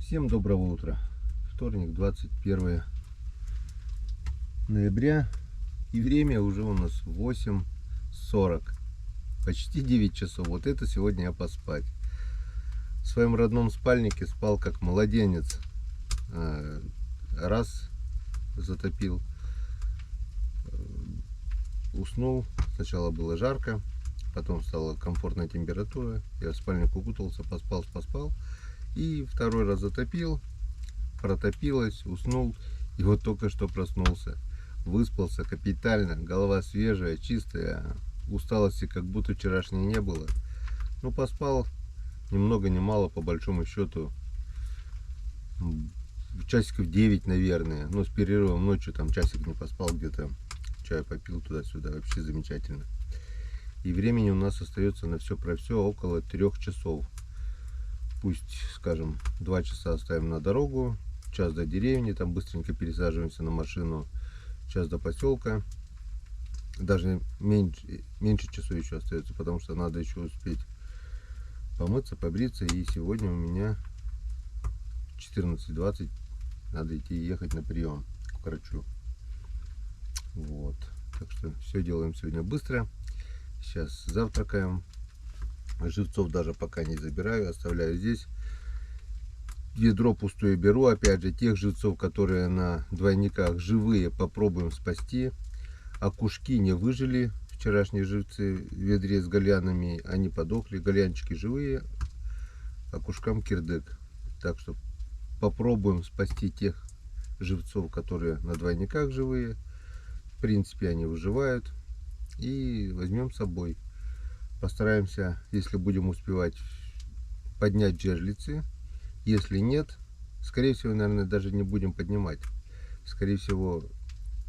Всем доброго утра. Вторник, 21 ноября. И время уже у нас 8:40. Почти 9 часов. Вот это сегодня я поспать. В своем родном спальнике спал как младенец. Раз затопил. Уснул. Сначала было жарко. Потом стала комфортная температура. Я в спальник укутался, поспал. И второй раз затопил, протопилось, уснул. И вот только что проснулся. Выспался капитально, голова свежая, чистая. Усталости как будто вчерашней не было. Ну, поспал ни много ни мало, по большому счету. Часиков 9, наверное. Но с перерывом ночью там часик не поспал где-то. Чай попил туда-сюда. Вообще замечательно. И времени у нас остается на все про все около 3 часов. Пусть, скажем, 2 часа оставим на дорогу, час до деревни, там быстренько пересаживаемся на машину, час до поселка. Даже меньше часов еще остается, потому что надо еще успеть помыться, побриться. И сегодня у меня 14:20, надо идти ехать на прием к врачу. Вот. Так что все делаем сегодня быстро. Сейчас завтракаем. Живцов даже пока не забираю, оставляю здесь. Ведро пустое беру, опять же, тех живцов, которые на двойниках живые, попробуем спасти. Окушки не выжили, вчерашние живцы в ведре с гальянами, они подохли. Гальянчики живые, окушкам кирдык. Так что попробуем спасти тех живцов, которые на двойниках живые. В принципе, они выживают. И возьмем с собой. Постараемся, если будем успевать, поднять жерлицы. Если нет, скорее всего, наверное, даже не будем поднимать. Скорее всего,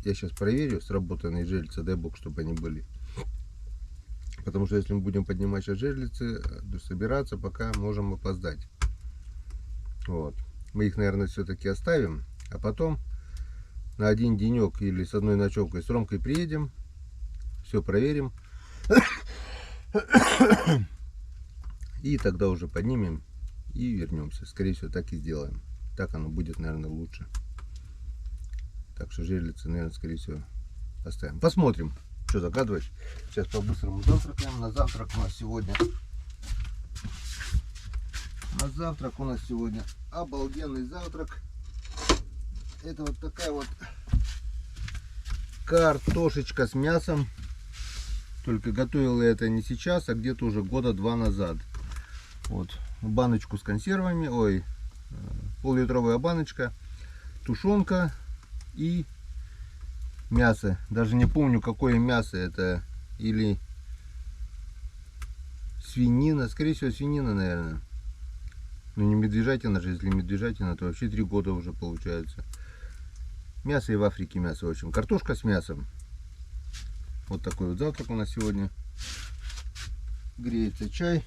я сейчас проверю сработанные жерлицы, дай бог, чтобы они были. Потому что если мы будем поднимать сейчас жерлицы, собираться, пока можем опоздать. Вот. Мы их, наверное, все-таки оставим. А потом на один денек или с одной ночевкой с Ромкой приедем. Все проверим. И тогда уже поднимем и вернемся. Скорее всего, так и сделаем. Так оно будет, наверное, лучше. Так что жерлицы, наверное, скорее всего, оставим. Посмотрим, что загадываешь. Сейчас по-быстрому завтракаем. На завтрак у нас сегодня обалденный завтрак. Это вот такая вот картошечка с мясом. Только готовил я это не сейчас, а где-то уже года 2 назад. Вот баночку с консервами, пол-литровая баночка, тушенка и мясо. Даже не помню, какое мясо это, или свинина, скорее всего свинина, наверное. Ну не медвежатина же, если медвежатина, то вообще 3 года уже получается. Мясо и в Африке мясо, в общем. Картошка с мясом. Вот такой вот завтрак у нас сегодня. Греется чай.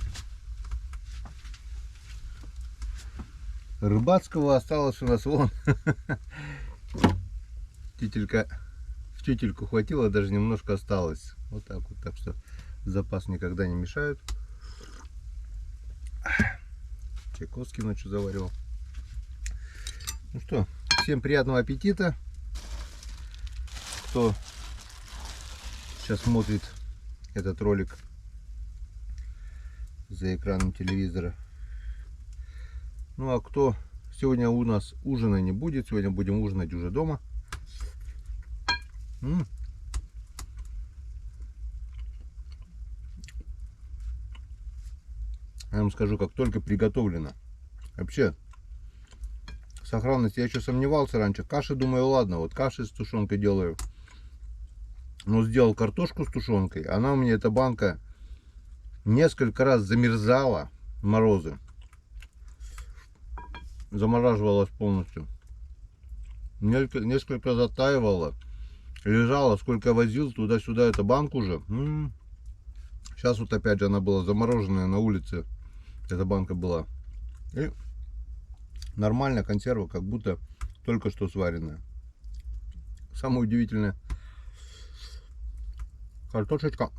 Рыбацкого осталось у нас вон. В тютельку хватило, даже немножко осталось. Вот так вот. Так что запас никогда не мешают. Чайковский ночью заварил. Ну что, всем приятного аппетита. Кто сейчас смотрит этот ролик за экраном телевизора. Ну а кто сегодня у нас ужина не будет, сегодня будем ужинать уже дома. Я вам скажу, как только приготовлено. Вообще, сохранность, я еще сомневался раньше. Каши, думаю, ладно, вот каши с тушенкой делаю. Но сделал картошку с тушенкой. Она у меня, эта банка, несколько раз замерзала в морозы. Замораживалась полностью. Несколько затаивала. Лежала, сколько возил туда-сюда эту банку уже. Сейчас вот опять же она была замороженная на улице. Эта банка была. И нормально, консерва, как будто только что сваренная. Самое удивительное. Картошечка.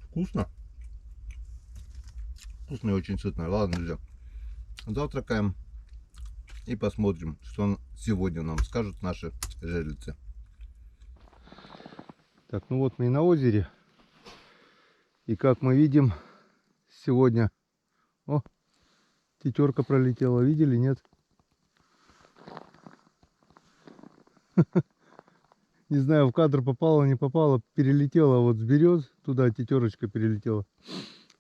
Вкусно. вкусная, очень сытная. Ладно, друзья, завтракаем и посмотрим, что сегодня нам скажут наши жерлицы. Так, ну вот мы и на озере. И как мы видим, сегодня... О, тетерка пролетела, видели, нет? Не знаю, в кадр попала, не попала, перелетела вот с берез, туда тетерочка перелетела.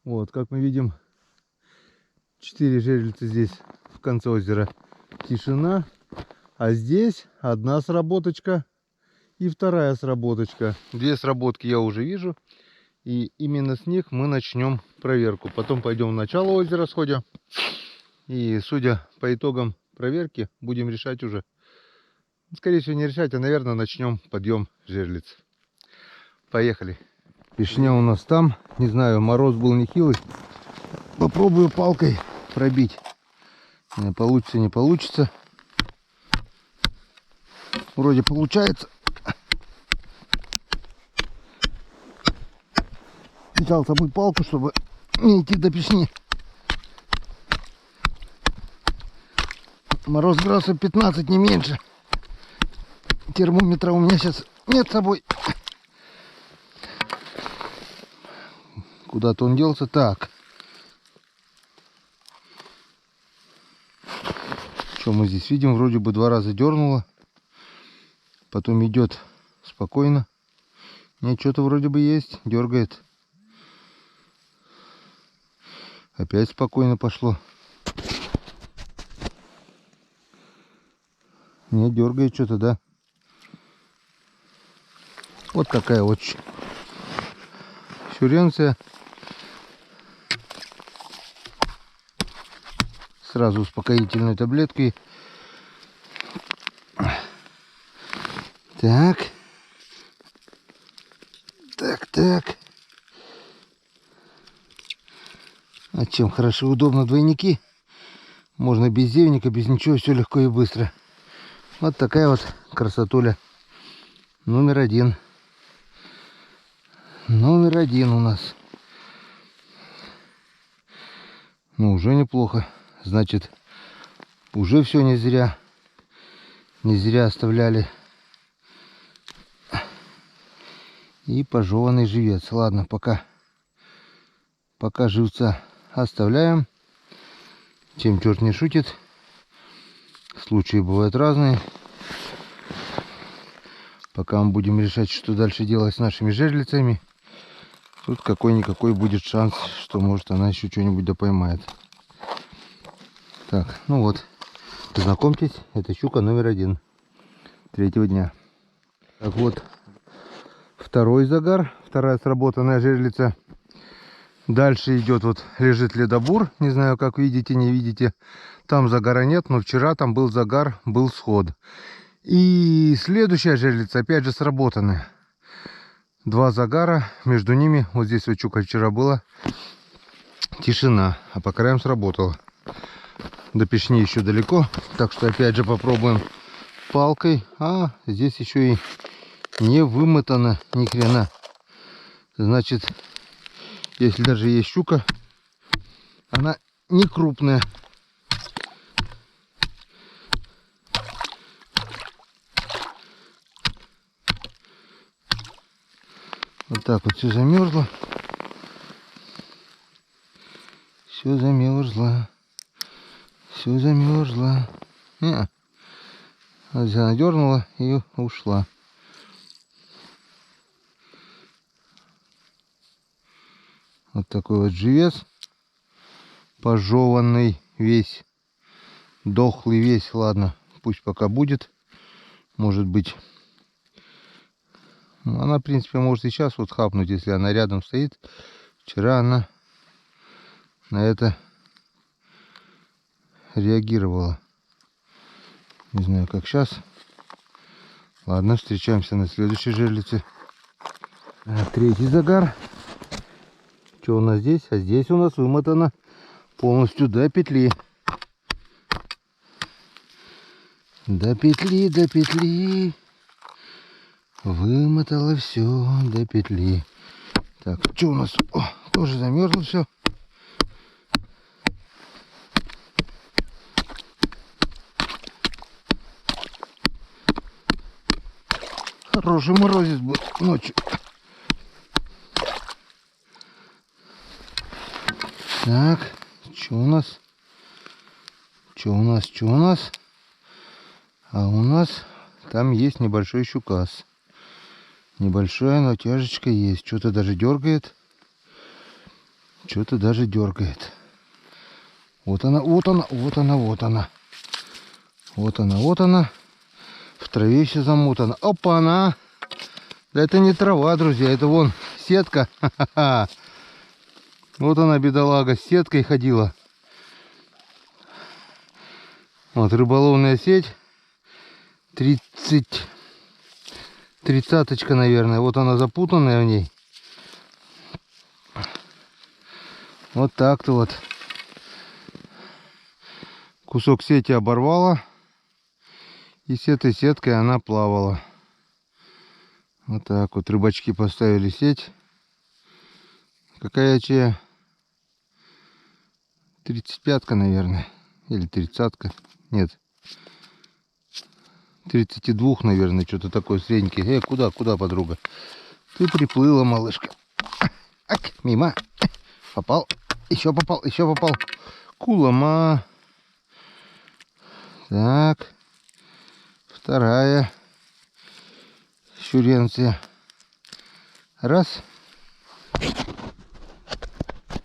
Вот, как мы видим, 4 жерлицы здесь в конце озера. Тишина. А здесь одна сработочка и вторая сработочка. 2 сработки я уже вижу. И именно с них мы начнем проверку. Потом пойдем в начало озера сходим. И судя по итогам проверки, будем решать уже. Скорее всего не решать, а наверное начнем подъем жерлиц. Поехали. Вишня у нас там. Не знаю, мороз был нехилый. Попробую палкой пробить. Получится, не получится. Вроде получается. Взял с собой палку, чтобы не идти до печни. Мороз градусов 15, не меньше. Термометра у меня сейчас нет с собой. Куда-то он делся. Так. Что мы здесь видим? Вроде бы 2 раза дернуло. Потом идет спокойно. Нет, что-то вроде бы есть. Дергает. Опять спокойно пошло. Не дергает что-то, да? Вот такая вот щуренция. Сразу успокоительной таблеткой. Так. Так. А чем хорошо и удобно двойники. Можно без зевника, без ничего, все легко и быстро. Вот такая вот красотуля. Номер 1. Номер 1 у нас. Ну, уже неплохо. Значит, уже все не зря. Не зря оставляли. И пожеванный живец. Ладно, пока живца оставляем. Чем черт не шутит. Случаи бывают разные. Пока мы будем решать, что дальше делать с нашими жерлицами. Тут какой-никакой будет шанс, что может она еще что-нибудь да поймает. Так, ну вот. Знакомьтесь, это щука номер 1 3-го дня. Так вот, второй загар, вторая сработанная жерлица. Дальше идет, вот лежит ледобур. Не знаю, как видите, не видите. Там загара нет, но вчера там был загар, был сход. И следующая жерлица опять же сработанная. 2 загара, между ними, вот здесь вот щука вчера была. Тишина, а по краям сработала. До печни еще далеко, так что опять же попробуем палкой. А здесь еще и не вымотано ни хрена. Значит, если даже есть щука, она не крупная. Вот так вот все замерзло. Все замерзло. Все замерзло. Она дернула и ушла. Вот такой вот живец. Пожеванный весь. Дохлый весь. Ладно, пусть пока будет. Может быть. Она, в принципе, может и сейчас вот хапнуть, если она рядом стоит. Вчера она на это реагировала. Не знаю, как сейчас. Ладно, встречаемся на следующей жерлице. 3-й загар. Что у нас здесь? А здесь у нас вымотано полностью до петли. До петли. Вымотало все до петли. Так, что у нас? О, тоже замерзло все. Хороший морозец был ночью. Так, что у нас? Что у нас? А у нас там есть небольшой щукас. Небольшая, но тяжечка есть. Что-то даже дергает. Вот она. Вот она. В траве еще замотана. Опа-на! Да это не трава, друзья, это вон сетка. Ха-ха-ха. Вот она, бедолага, с сеткой ходила. Вот рыболовная сеть. 30-очка, наверное. Вот она запутанная в ней. Вот так-то вот. Кусок сети оборвала. И с этой сеткой она плавала. Вот так вот. Рыбачки поставили сеть. Какая чья? 35-ка, наверное. Или 30-ка. Нет. 32, наверное. Что-то такое средненькое. Куда, подруга? Ты приплыла, малышка. Ак, мимо. Попал. Еще попал. Кулама. Так. Вторая. Щуренция. Раз.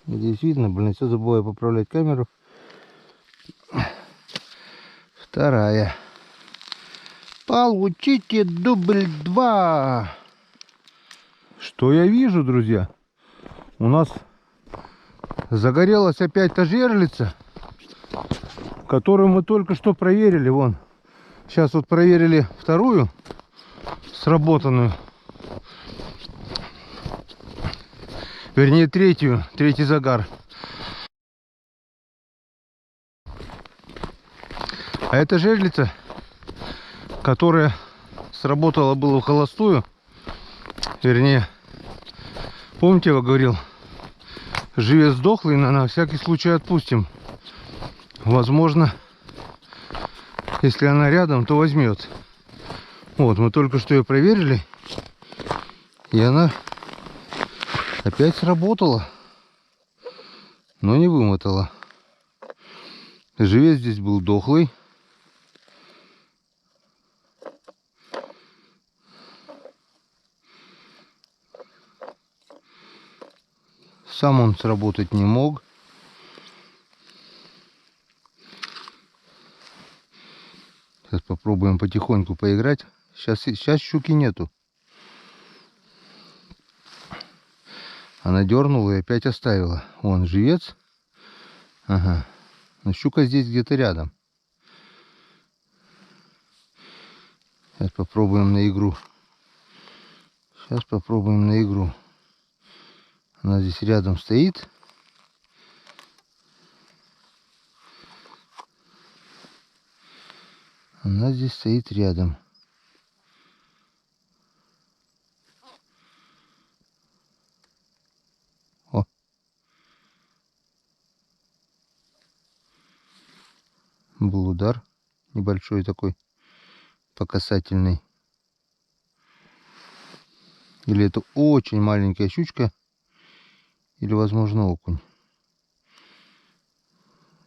Здесь видно, блин, все забываю поправлять камеру. Вторая. Получите дубль 2. Что я вижу, друзья? У нас загорелась опять та жерлица, которую мы только что проверили. Вон. Сейчас вот проверили вторую, сработанную. Вернее, третий загар. А это жерлица, которая сработала было в холостую. Вернее, помните, я говорил, живец сдохлый, но на всякий случай отпустим. Возможно, если она рядом, то возьмет. Вот, мы только что ее проверили, и она опять сработала, но не вымотала. Живец здесь был дохлый. Сам он сработать не мог. Сейчас попробуем потихоньку поиграть. Сейчас щуки нету. Она дернула и опять оставила. Вон живец. Ага. Но щука здесь где-то рядом. Сейчас попробуем на игру. Она здесь рядом стоит. Она здесь стоит рядом. О. Был удар небольшой такой, по касательной. Или это очень маленькая щучка, или, возможно, окунь.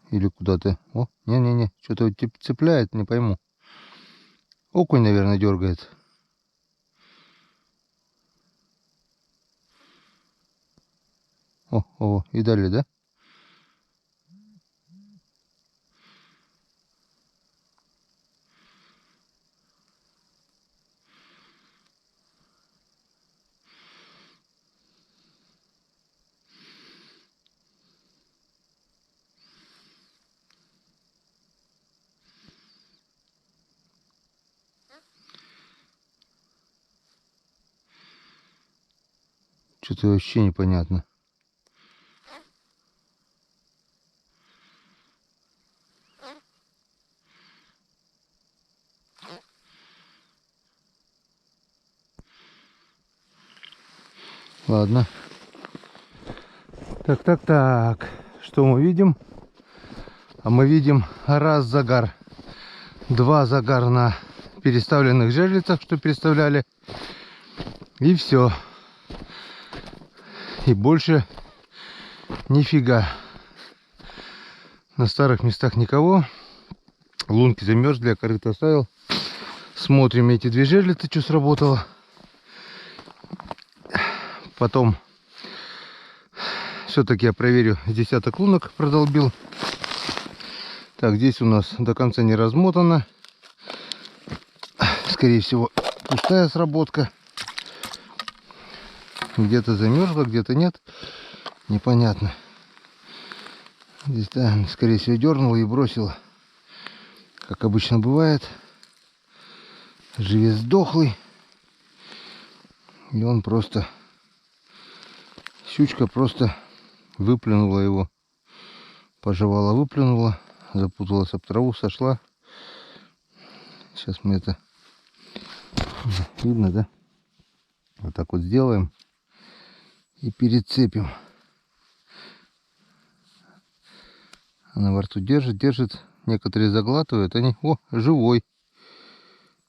Или куда-то. О, не-не-не, что-то вот цепляет, не пойму. Окунь, наверное, дергает. О, и далее, да? Что-то вообще непонятно. Ладно. Так. Что мы видим? А мы видим раз загар. Два загар на переставленных жерлицах, что переставляли И все. И больше нифига. На старых местах никого. Лунки замерзли, я корыто оставил. Смотрим эти две жерлицы, что сработало. Потом все-таки я проверю, десяток лунок продолбил. Так, здесь у нас до конца не размотано. Скорее всего, пустая сработка. Где-то замерзла, где-то нет. Непонятно. Здесь, да, скорее всего, дернула и бросила. Как обычно бывает. Живец дохлый. И он просто... Щучка просто выплюнула его. Пожевала, выплюнула. Запуталась об траву, сошла. Сейчас мы это... Видно, да? Вот так вот сделаем. И перецепим. Она во рту держит, держит. Некоторые заглатывают. Они... О, живой.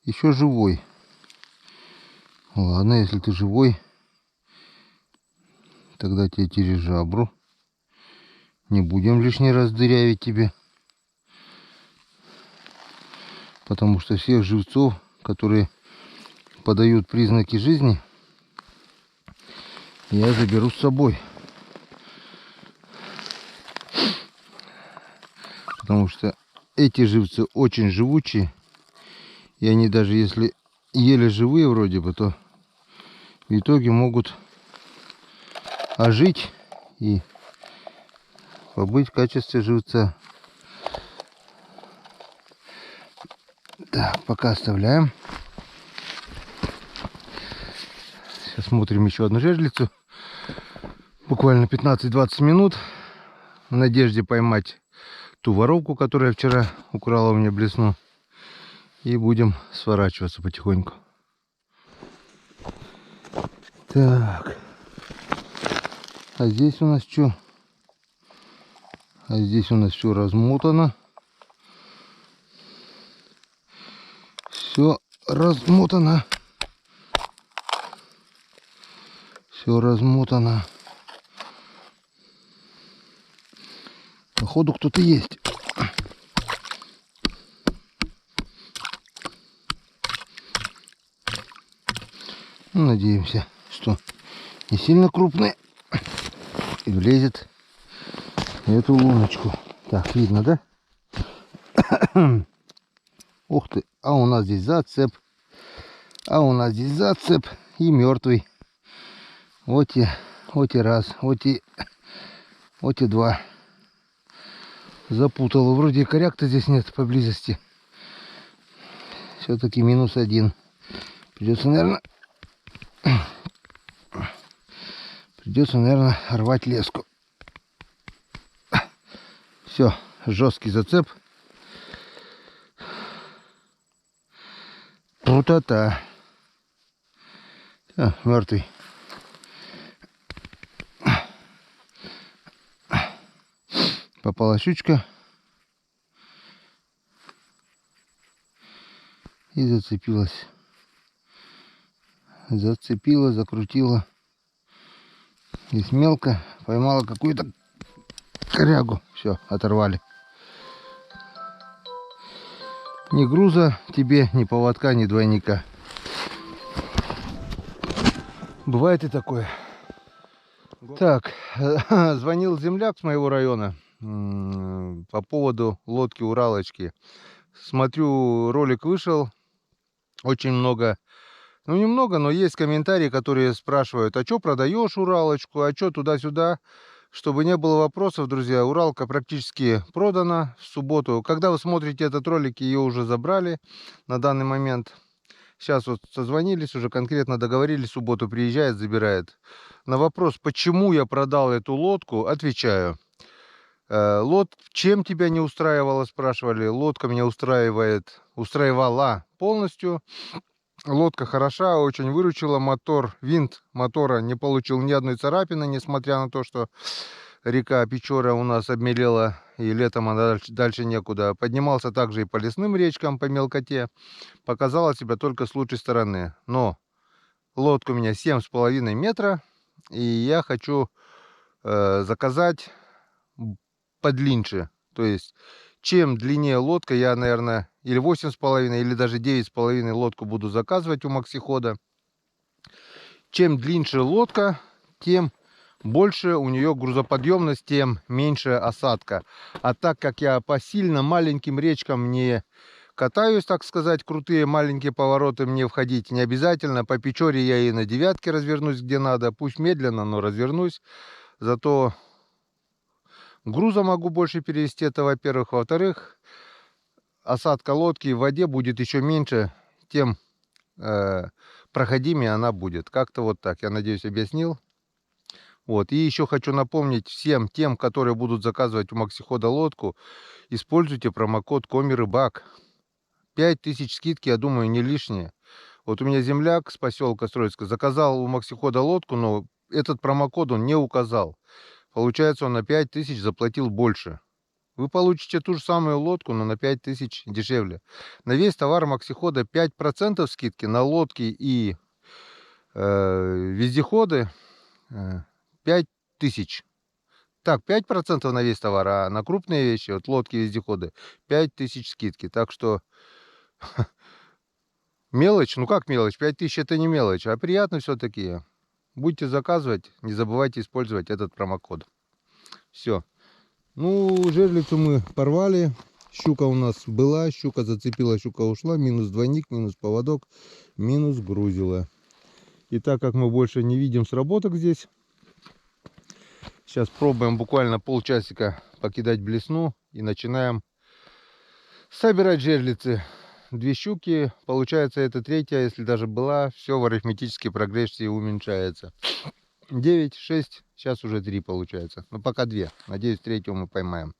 Еще живой. Ладно, если ты живой, тогда тебе через жабру. Не будем лишний раз дырявить тебе. Потому что всех живцов, которые подают признаки жизни, я заберу с собой. Потому что эти живцы очень живучие. И они даже если еле живые вроде бы, то в итоге могут ожить и побыть в качестве живца. Так, пока оставляем. Сейчас смотрим еще одну жерлицу. Буквально 15-20 минут. В надежде поймать ту воровку, которая вчера украла у меня блесну. И будем сворачиваться потихоньку. Так. А здесь у нас что? А здесь у нас все размотано. Все размотано. Все размотано. Походу кто-то есть. Ну, надеемся, что не сильно крупный и влезет в эту луночку. Так, видно, да? Ух ты, а у нас здесь зацеп. А у нас здесь зацеп и мертвый. Вот и раз, вот и два. Запутал. Вроде коряк-то здесь нет поблизости. Все-таки -1. Придется, наверное, рвать леску. Все, жесткий зацеп. Путота. Мертвый. Попала щучка. И зацепилась. Зацепила, закрутила. Здесь мелко. Поймала какую-то корягу. Все, оторвали. Ни груза тебе, ни поводка, ни двойника. Бывает и такое. Так, звонил земляк с моего района по поводу лодки Уралочки. Смотрю, ролик вышел. Очень много, ну немного, но есть комментарии, которые спрашивают, а что продаешь Уралочку, а что туда-сюда. Чтобы не было вопросов, друзья, Уралка практически продана в субботу. Когда вы смотрите этот ролик, ее уже забрали на данный момент. Сейчас вот созвонились, уже конкретно договорились, в субботу приезжает, забирает. На вопрос, почему я продал эту лодку, отвечаю. Чем тебя не устраивало, спрашивали. Лодка меня устраивала полностью. Лодка хороша, очень выручила. Винт мотора не получил ни одной царапины, несмотря на то, что река Печора у нас обмелела, и летом она дальше некуда. Поднимался также и по лесным речкам, по мелкоте. Показала себя только с лучшей стороны. Но лодка у меня 7,5 метра. И я хочу заказать подлиннее. То есть, чем длиннее лодка, я, наверное, или 8,5, или даже 9,5 лодку буду заказывать у Максихода. Чем длиннее лодка, тем больше у нее грузоподъемность, тем меньше осадка. А так как я по сильно маленьким речкам не катаюсь, так сказать, крутые маленькие повороты мне входить не обязательно. По Печоре я и на 9 развернусь где надо. Пусть медленно, но развернусь. Зато груза могу больше перевести, это во-первых. Во-вторых, осадка лодки в воде будет еще меньше, тем проходимее она будет. Как-то вот так, я надеюсь, объяснил. Вот. И еще хочу напомнить всем тем, которые будут заказывать у Максихода лодку, используйте промокод Комирыбак. 5000 скидки, я думаю, не лишние. Вот у меня земляк с поселка Строицка заказал у Максихода лодку, но этот промокод он не указал. Получается, он на 5000 заплатил больше. Вы получите ту же самую лодку, но на 5000 дешевле. На весь товар Максихода 5% скидки, на лодки и вездеходы 5000. Так, 5% на весь товар, а на крупные вещи, вот лодки и вездеходы, 5000 скидки. Так что мелочь, ну как мелочь, 5000 это не мелочь, а приятно все-таки. Будете заказывать, не забывайте использовать этот промокод. Все. Ну, жерлицу мы порвали. Щука у нас была, щука зацепила, щука ушла. Минус двойник, минус поводок, минус грузила. И так как мы больше не видим сработок здесь, сейчас пробуем буквально полчасика покидать блесну и начинаем собирать жерлицы. 2 щуки, получается это третья, если даже была, все в арифметической прогрессии уменьшается. 9, 6, сейчас уже 3 получается. Но пока 2, надеюсь, третью мы поймаем.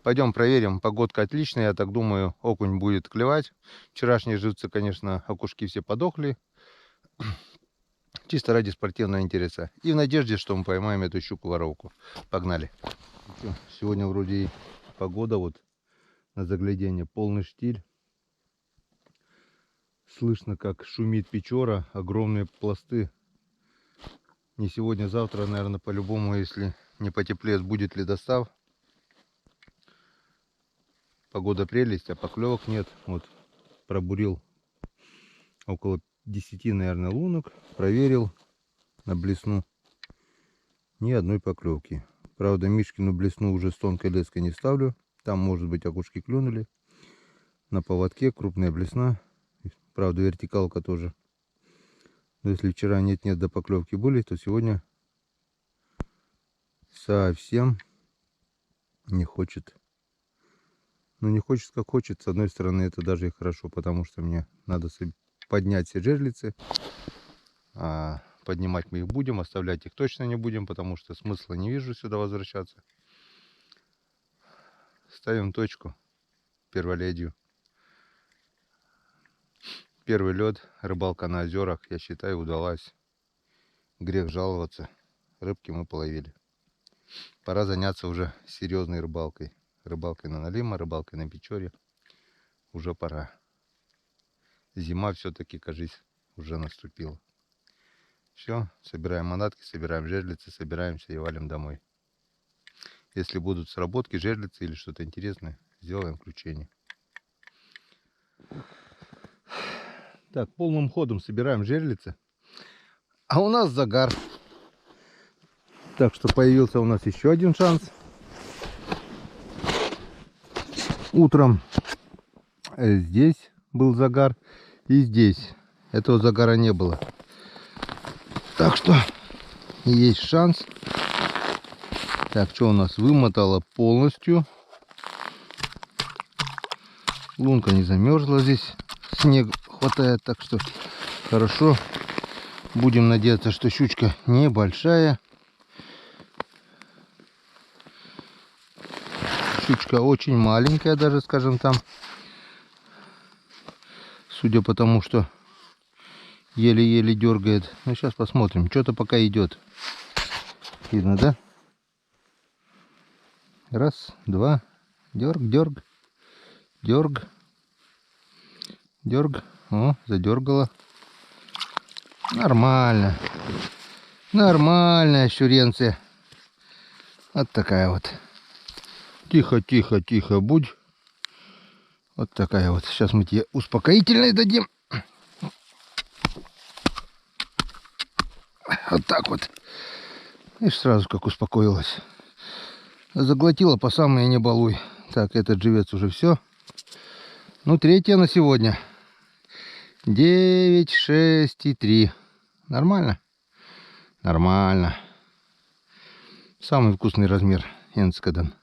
Пойдем проверим, погодка отличная, я так думаю, окунь будет клевать. Вчерашние живцы, конечно, окушки все подохли. Чисто ради спортивного интереса. И в надежде, что мы поймаем эту щуку-воровку. Погнали. Сегодня вроде и погода вот на заглядение. Полный штиль. Слышно, как шумит Печора. Огромные пласты. Не сегодня, завтра, наверное, по-любому, если не потеплеет, будет ледостав. Погода прелесть, а поклевок нет. Вот пробурил около 10, наверное, лунок. Проверил на блесну. Ни одной поклевки. Правда, Мишкину блесну уже с тонкой леской не ставлю. Там, может быть, окушки клюнули. На поводке крупная блесна. Правда, вертикалка тоже. Но если вчера нет-нет до поклевки были, то сегодня совсем не хочет. Ну, не хочет, как хочет. С одной стороны, это даже и хорошо, потому что мне надо поднять все жерлицы. А поднимать мы их будем, оставлять их точно не будем, потому что смысла не вижу сюда возвращаться. Ставим точку. Перволедью. Первый лед, рыбалка на озерах, я считаю, удалась. Грех жаловаться. Рыбки мы половили. Пора заняться уже серьезной рыбалкой. Рыбалкой на Налима, рыбалкой на Печоре. Уже пора. Зима все-таки, кажись, уже наступила. Все, собираем манатки, собираем жерлицы, собираемся и валим домой. Если будут сработки, жерлицы или что-то интересное, сделаем включение. Так, полным ходом собираем жерлицы. А у нас загар. Так что появился у нас еще один шанс. Утром здесь был загар. И здесь. Этого загара не было. Так что есть шанс. Так, что у нас? Вымотало полностью. Лунка не замерзла здесь. Снег хватает, так что хорошо. Будем надеяться, что щучка небольшая. Щучка очень маленькая даже, скажем там. Судя по тому, что еле-еле дергает. Ну, сейчас посмотрим. Что-то пока идет. Видно, да? Раз, два. Дерг, дерг. Дерг. Дерг. О, задергала. Нормально. Нормальная щуренция. Вот такая вот. Тихо, тихо, тихо будь. Вот такая вот. Сейчас мы тебе успокоительное дадим. Вот так вот. И сразу как успокоилась. Заглотила по самое не балуй. Так, этот живец уже все. Ну, третья на сегодня. 9, 6 и 3. Нормально? Нормально. Самый вкусный размер Энскадан.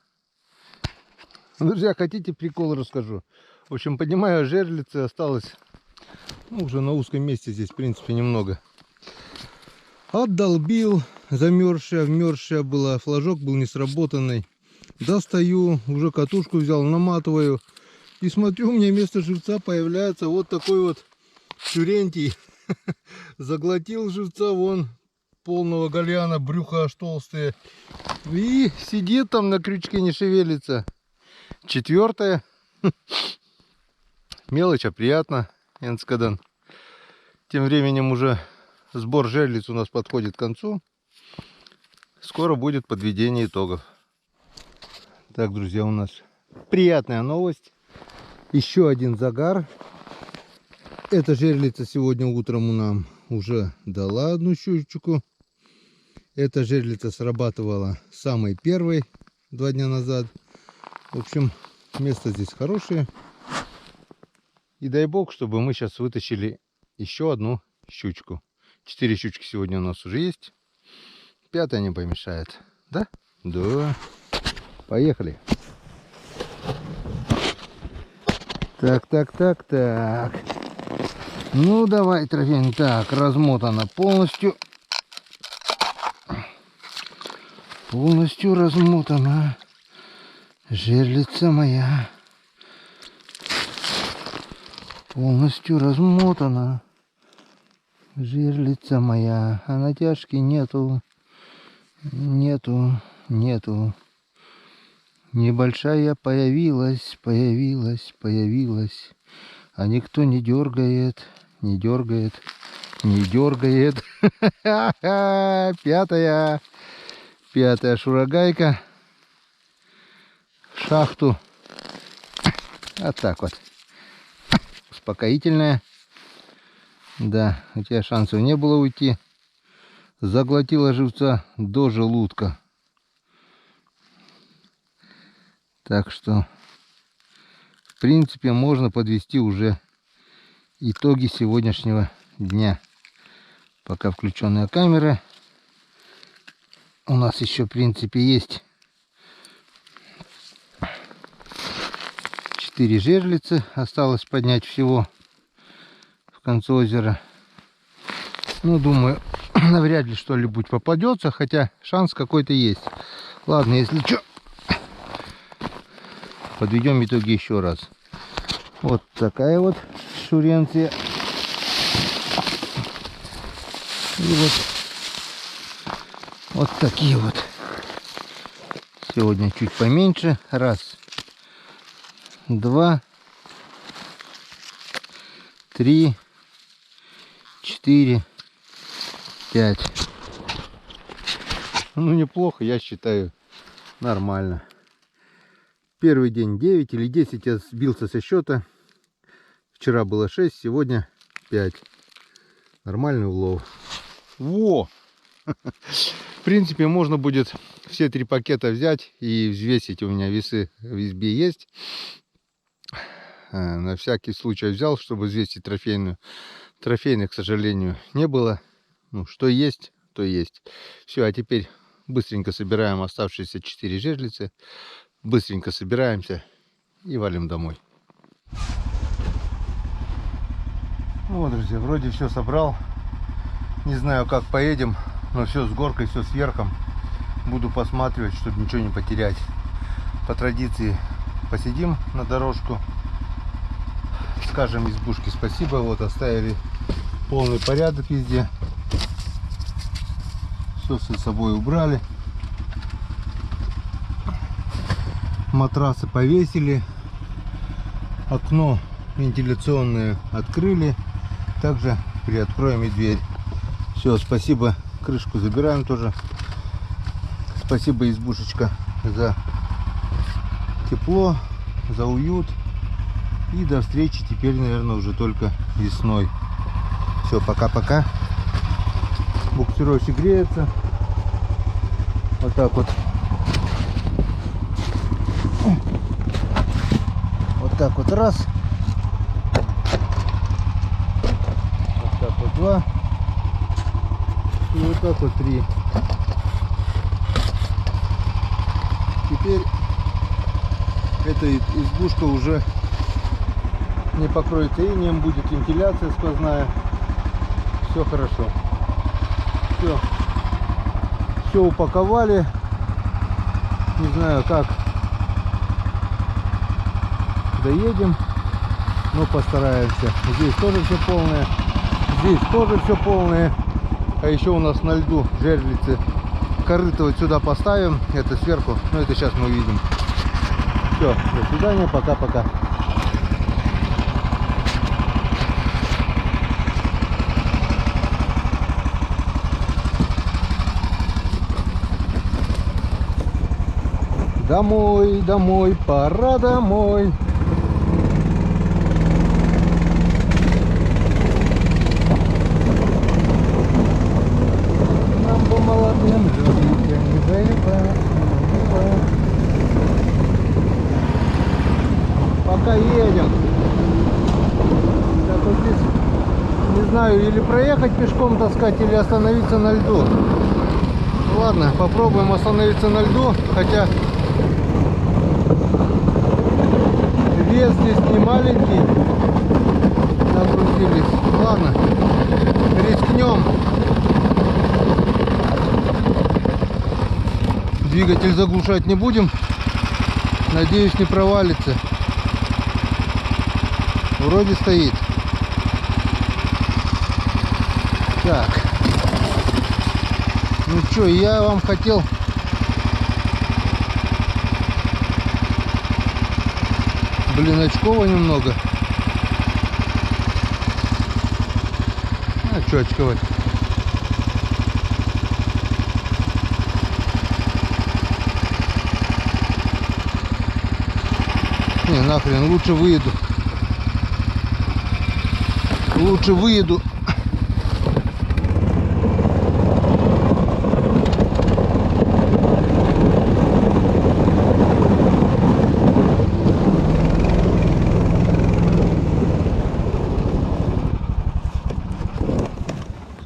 Друзья, хотите прикол расскажу? В общем, поднимаю жерлицы, осталось уже на узком месте здесь, в принципе, немного. Отдолбил, вмерзшая была, флажок был не сработанный. Достаю, уже катушку взял, наматываю. И смотрю, у меня вместо живца появляется вот такой вот щурентий. Заглотил живца вон полного гальяна, брюхо аж толстое. И сидит там на крючке, не шевелится. Четвертая. Мелочь, а приятно. Энскадан. Тем временем уже сбор жерлиц у нас подходит к концу. Скоро будет подведение итогов. Так, друзья, у нас приятная новость. Еще один загар. Эта жерлица сегодня утром нам уже дала одну щучку. Эта жерлица срабатывала самой первой 2 дня назад. В общем, место здесь хорошее. И дай бог, чтобы мы сейчас вытащили еще одну щучку. 4 щучки сегодня у нас уже есть. 5-я не помешает. Да? Да. Поехали. Так. Ну, давай, трофей. Так, размотана полностью. Полностью размотана. Жерлица моя. Полностью размотана. Жерлица моя. А натяжки нету. Нету. Небольшая появилась. А никто не дергает. Не дергает. 5-я шурагайка. В шахту. Вот так вот. Успокоительная. Да, у тебя шансов не было уйти. Заглотила живца до желудка. Так что, в принципе, можно подвести уже итоги сегодняшнего дня. Пока включенная камера. У нас еще, в принципе, есть 4 жерлицы. Осталось поднять всего в конце озера. Ну, думаю, навряд ли что-нибудь попадется, хотя шанс какой-то есть. Ладно, если что, подведем итоги еще раз. Вот такая вот шуренция. И вот такие вот. Сегодня чуть поменьше. 1, 2, 3, 4, 5. Ну, неплохо, я считаю, нормально. Первый день 9 или 10 я сбился со счета. Вчера было 6, сегодня 5. Нормальный улов. Во! В принципе, можно будет все 3 пакета взять и взвесить. У меня весы в избе есть. На всякий случай взял, чтобы взвесить трофейную. Трофейной, к сожалению, не было. Ну, что есть, то есть. Все, а теперь быстренько собираем оставшиеся 4 жерлицы. Быстренько собираемся и валим домой. Вот, друзья, вроде все собрал. Не знаю, как поедем, но все с горкой, все с верхом. Буду посматривать, чтобы ничего не потерять. По традиции посидим на дорожку. Скажем избушке спасибо. Вот оставили полный порядок везде. Все с собой убрали. Матрасы повесили. Окно вентиляционное открыли. Также приоткроем и дверь. Все, спасибо. Крышку забираем тоже. Спасибо, избушечка, за тепло, за уют. И до встречи теперь, наверное, уже только весной. Все, пока-пока. Буксировщик греется. Вот так вот. Вот так вот раз. Вот так вот два. И вот так вот три. Теперь эта избушка уже не покроется инеем, будет вентиляция сквозная. Все хорошо. Все упаковали. Не знаю, как доедем, но постараемся. Здесь тоже все полное. Здесь тоже все полное. А еще у нас на льду жерлицы. Корыто вот сюда поставим. Это сверху. Но это сейчас мы увидим. Все, до свидания. Пока-пока. Домой, домой, пора домой. Нам по молодым жить, не заебать. Пока едем. Так вот здесь, не знаю, или проехать пешком таскать, или остановиться на льду. Ладно, попробуем остановиться на льду, хотя вес здесь не маленький. Нагрузились. Ладно, рискнем. Двигатель заглушать не будем. Надеюсь, не провалится. Вроде стоит. Так. Ну что, я вам хотел очкова немного. А что очковать? Не, нахрен, лучше выеду. Лучше выеду.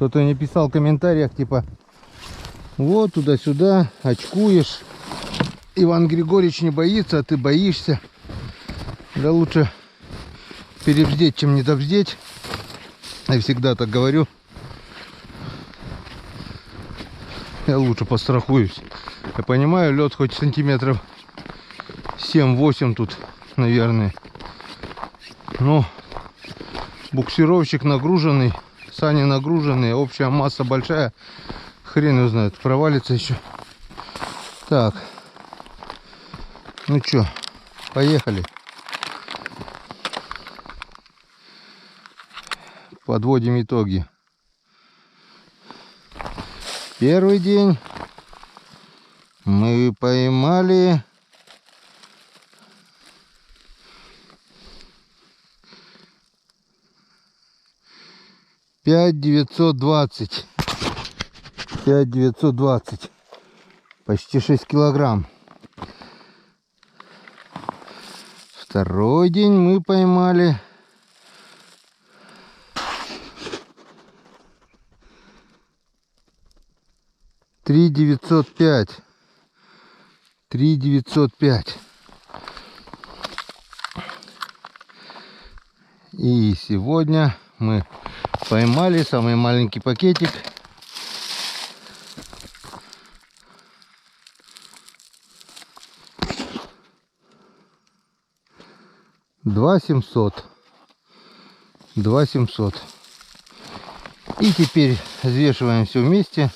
Кто-то не писал в комментариях, типа, вот туда-сюда, очкуешь. Иван Григорьевич не боится, а ты боишься. Да лучше перебздеть, чем недобздеть. Я всегда так говорю. Я лучше пострахуюсь. Я понимаю, лед хоть сантиметров 7-8 тут, наверное. Но буксировщик нагруженный. Сани нагруженные, общая масса большая. Хрен его знает, провалится еще. Так. Ну что, поехали. Подводим итоги. Первый день мы поймали 5920. 5920. Почти 6 килограмм. Второй день мы поймали 3905. 3905. И сегодня мы поймали самый маленький пакетик. Два 700. И теперь взвешиваем все вместе.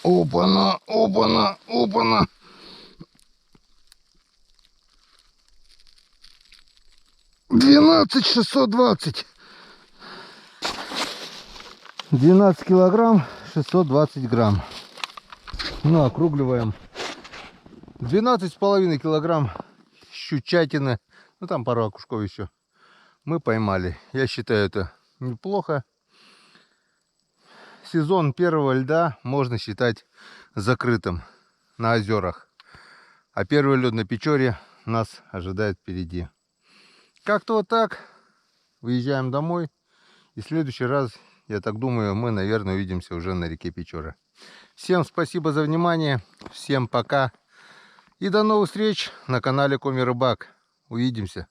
Опа-на, опа-на, опа-на. $12,620. 12 килограмм, 620 грамм. Ну, округливаем. 12,5 килограмм щучатины. Ну, там пару окушков еще. Мы поймали. Я считаю, это неплохо. Сезон первого льда можно считать закрытым на озерах. А первый лед на Печоре нас ожидает впереди. Как-то вот так. Выезжаем домой. И в следующий раз, я так думаю, мы, наверное, увидимся уже на реке Печора. Всем спасибо за внимание. Всем пока. И до новых встреч на канале Коми Рыбак. Увидимся.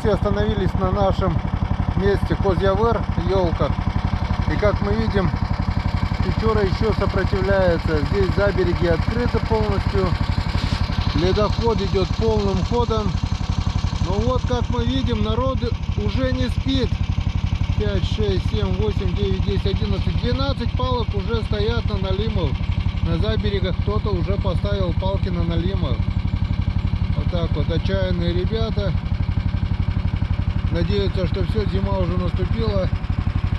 Остановились на нашем месте Козьявер, елка. И как мы видим, Печора еще сопротивляется. Здесь забереги открыты полностью. Ледоход идет полным ходом. Но вот как мы видим, народ уже не спит. 5, 6, 7, 8, 9, 10, 11, 12 палок уже стоят на налимах. На заберегах кто-то уже поставил палки на налимах. Вот так вот отчаянные ребята. Надеются, что все, зима уже наступила.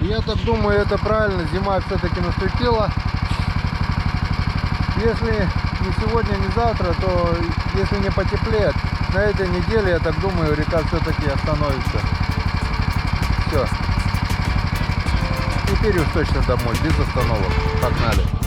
И я так думаю, это правильно, зима все-таки наступила. Если не сегодня, не завтра, то если не потеплеет, на этой неделе, я так думаю, река все-таки остановится. Все. Теперь уж точно домой, без остановок. Погнали.